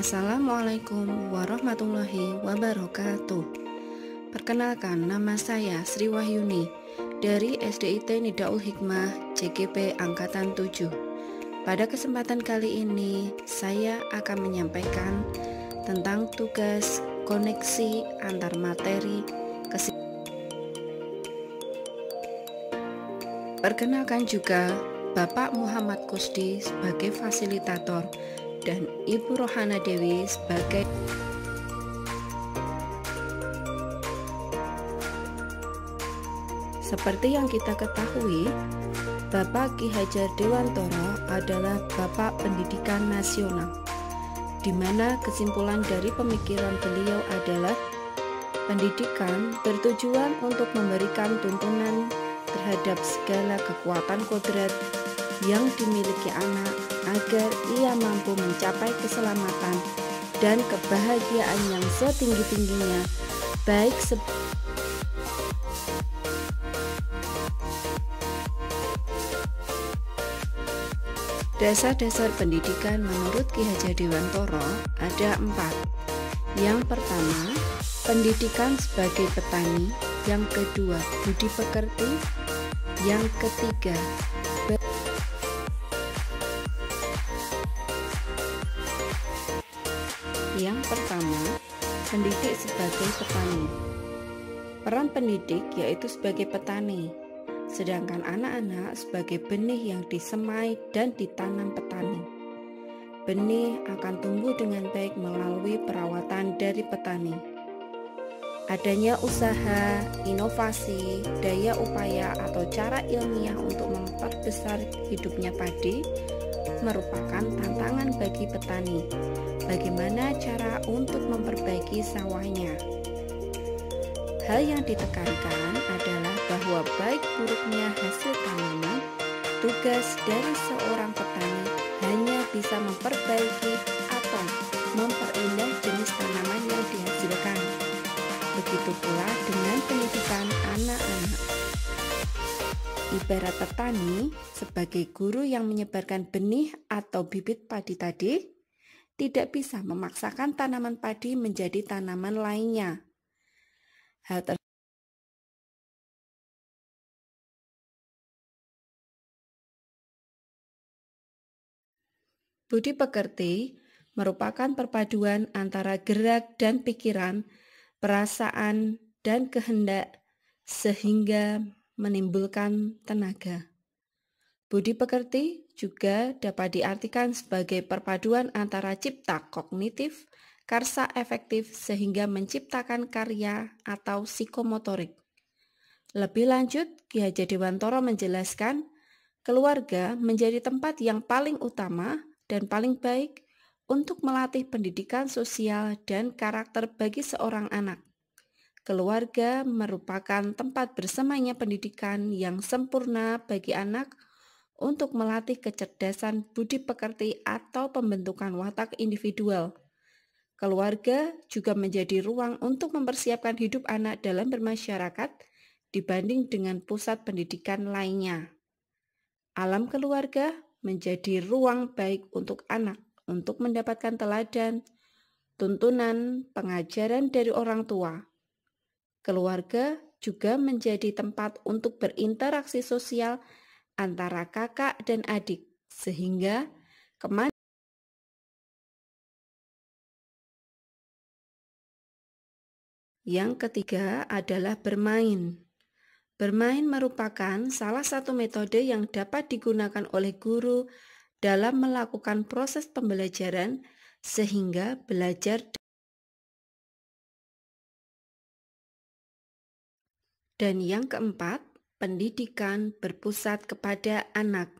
Assalamualaikum warahmatullahi wabarakatuh. Perkenalkan, nama saya Sri Wahyuni dari SDIT Nidaul Hikmah JGP Angkatan 7. Pada kesempatan kali ini, saya akan menyampaikan tentang tugas koneksi antar materi. Perkenalkan juga Bapak Muhammad Kusdi sebagai fasilitator dan Ibu Rohana Dewi sebagai seperti yang kita ketahui, Bapak Ki Hajar Dewantoro adalah Bapak Pendidikan Nasional, di mana kesimpulan dari pemikiran beliau adalah pendidikan bertujuan untuk memberikan tuntunan terhadap segala kekuatan kodrat yang dimiliki anak agar ia mampu mencapai keselamatan dan kebahagiaan yang setinggi-tingginya, baik dasar-dasar pendidikan menurut Ki Hajar Dewantoro ada 4. Yang pertama, pendidikan sebagai petani. Yang kedua, budi pekerti. Yang ketiga, yang pertama, pendidik sebagai petani. Peran pendidik yaitu sebagai petani, sedangkan anak-anak sebagai benih yang disemai dan ditanam petani. Benih akan tumbuh dengan baik melalui perawatan dari petani. Adanya usaha, inovasi, daya upaya atau cara ilmiah untuk memperbesar hidupnya padi merupakan tantangan bagi petani. Bagaimana cara untuk memperbaiki sawahnya? Hal yang ditekankan adalah bahwa baik buruknya hasil tanaman, tugas dari seorang petani hanya bisa memperbaiki atau memperindah jenis tanaman yang dihasilkan. Begitu pula dengan pendidikan anak-anak. Ibarat petani sebagai guru yang menyebarkan benih atau bibit padi tadi, tidak bisa memaksakan tanaman padi menjadi tanaman lainnya. Budi pekerti merupakan perpaduan antara gerak dan pikiran, perasaan dan kehendak sehingga menimbulkan tenaga. Budi pekerti juga dapat diartikan sebagai perpaduan antara cipta kognitif, karsa efektif sehingga menciptakan karya atau psikomotorik. Lebih lanjut, Ki Hajar Dewantoro menjelaskan, keluarga menjadi tempat yang paling utama dan paling baik untuk melatih pendidikan sosial dan karakter bagi seorang anak. Keluarga merupakan tempat bersamanya pendidikan yang sempurna bagi anak untuk melatih kecerdasan budi pekerti atau pembentukan watak individual. Keluarga juga menjadi ruang untuk mempersiapkan hidup anak dalam bermasyarakat dibanding dengan pusat pendidikan lainnya. Alam keluarga menjadi ruang baik untuk anak untuk mendapatkan teladan, tuntunan, pengajaran dari orang tua. Keluarga juga menjadi tempat untuk berinteraksi sosial antara kakak dan adik, sehingga Yang ketiga adalah bermain. Bermain merupakan salah satu metode yang dapat digunakan oleh guru dalam melakukan proses pembelajaran sehingga belajar. Dan yang keempat, pendidikan berpusat kepada anak.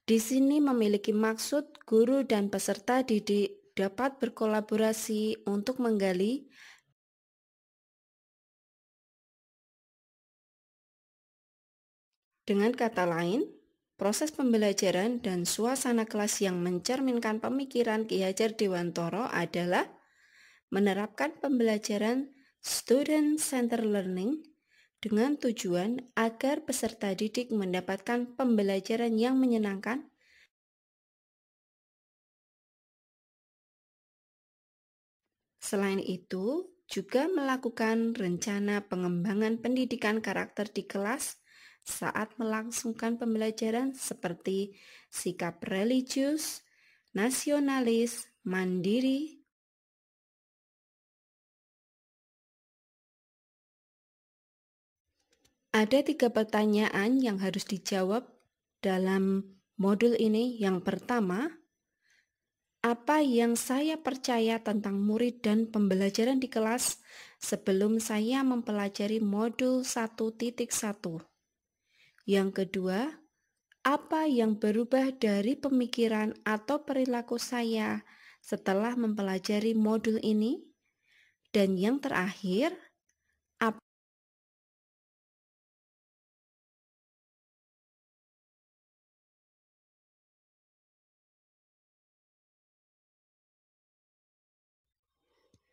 Di sini memiliki maksud guru dan peserta didik dapat berkolaborasi untuk menggali. Dengan kata lain, proses pembelajaran dan suasana kelas yang mencerminkan pemikiran Ki Hajar Dewantoro adalah menerapkan pembelajaran student-centered learning dengan tujuan agar peserta didik mendapatkan pembelajaran yang menyenangkan Selain itu, juga melakukan rencana pengembangan pendidikan karakter di kelas saat melangsungkan pembelajaran seperti sikap religius, nasionalis, mandiri. Ada 3 pertanyaan yang harus dijawab dalam modul ini. Yang pertama, apa yang saya percaya tentang murid dan pembelajaran di kelas sebelum saya mempelajari modul 1.1? Yang kedua, apa yang berubah dari pemikiran atau perilaku saya setelah mempelajari modul ini? Dan yang terakhir, apa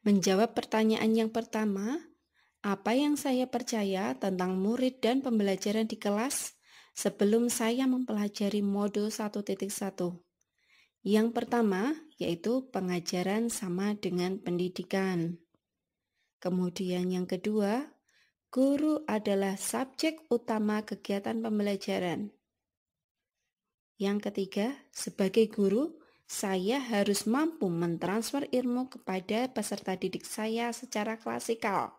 menjawab pertanyaan yang pertama, apa yang saya percaya tentang murid dan pembelajaran di kelas sebelum saya mempelajari modul 1.1? Yang pertama, yaitu pengajaran sama dengan pendidikan. Kemudian yang kedua, guru adalah subjek utama kegiatan pembelajaran. Yang ketiga, sebagai guru, saya harus mampu mentransfer ilmu kepada peserta didik saya secara klasikal.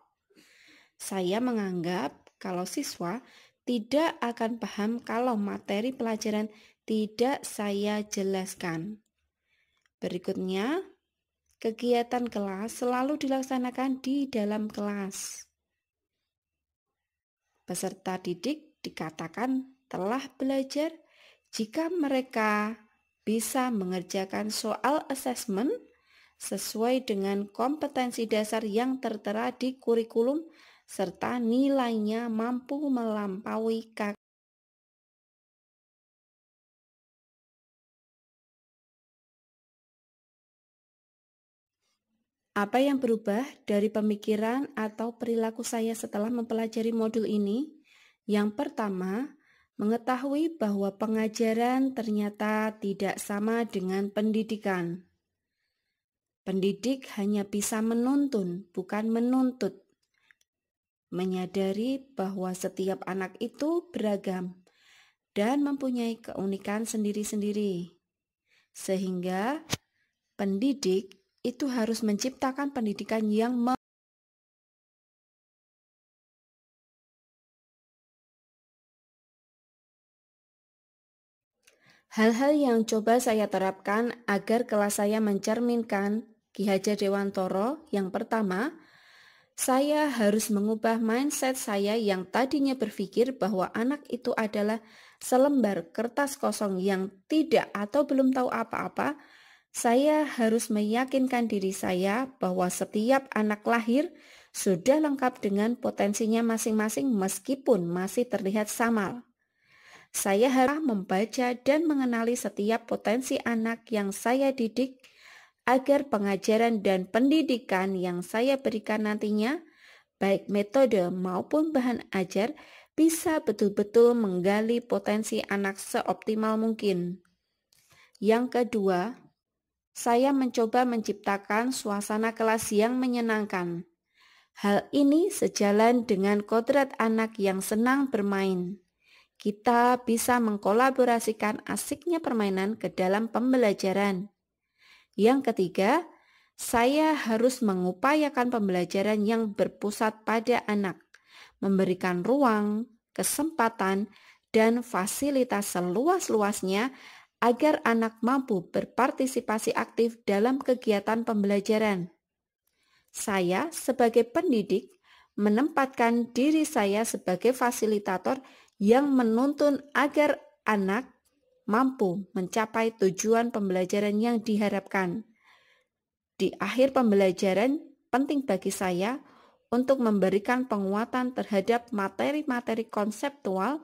Saya menganggap kalau siswa tidak akan paham kalau materi pelajaran tidak saya jelaskan. Berikutnya, kegiatan kelas selalu dilaksanakan di dalam kelas. Peserta didik dikatakan telah belajar jika mereka bisa mengerjakan soal asesmen sesuai dengan kompetensi dasar yang tertera di kurikulum serta nilainya mampu melampaui KKN. Apa yang berubah dari pemikiran atau perilaku saya setelah mempelajari modul ini? Yang pertama, mengetahui bahwa pengajaran ternyata tidak sama dengan pendidikan. Pendidik hanya bisa menuntun, bukan menuntut. Menyadari bahwa setiap anak itu beragam dan mempunyai keunikan sendiri-sendiri. Sehingga pendidik itu harus menciptakan pendidikan yang hal-hal yang coba saya terapkan agar kelas saya mencerminkan Ki Hajar Dewantoro. Yang pertama, saya harus mengubah mindset saya yang tadinya berpikir bahwa anak itu adalah selembar kertas kosong yang tidak atau belum tahu apa-apa. Saya harus meyakinkan diri saya bahwa setiap anak lahir sudah lengkap dengan potensinya masing-masing meskipun masih terlihat samar. Saya harus membaca dan mengenali setiap potensi anak yang saya didik agar pengajaran dan pendidikan yang saya berikan nantinya, baik metode maupun bahan ajar, bisa betul-betul menggali potensi anak seoptimal mungkin. Yang kedua, saya mencoba menciptakan suasana kelas yang menyenangkan. Hal ini sejalan dengan kodrat anak yang senang bermain. Kita bisa mengkolaborasikan asiknya permainan ke dalam pembelajaran. Yang ketiga, saya harus mengupayakan pembelajaran yang berpusat pada anak, memberikan ruang, kesempatan, dan fasilitas seluas-luasnya agar anak mampu berpartisipasi aktif dalam kegiatan pembelajaran. Saya sebagai pendidik menempatkan diri saya sebagai fasilitator yang menuntun agar anak mampu mencapai tujuan pembelajaran yang diharapkan. Di akhir pembelajaran, penting bagi saya untuk memberikan penguatan terhadap materi-materi konseptual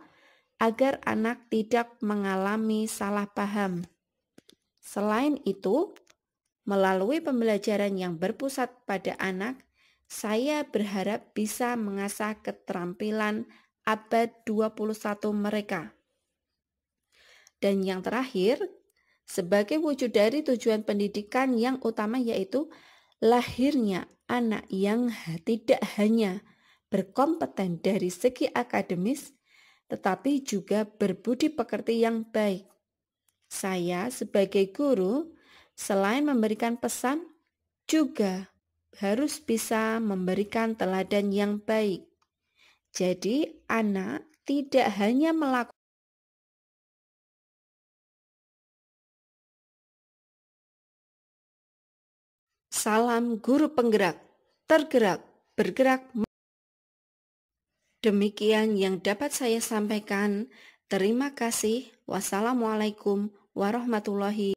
agar anak tidak mengalami salah paham. Selain itu, melalui pembelajaran yang berpusat pada anak, saya berharap bisa mengasah keterampilan abad 21 mereka. Dan yang terakhir, sebagai wujud dari tujuan pendidikan yang utama yaitu lahirnya anak yang tidak hanya berkompeten dari segi akademis, tetapi juga berbudi pekerti yang baik. Saya sebagai guru, selain memberikan pesan, juga harus bisa memberikan teladan yang baik. Jadi, anak tidak hanya melakukan salam guru penggerak, tergerak, bergerak. Demikian yang dapat saya sampaikan. Terima kasih. Wassalamualaikum warahmatullahi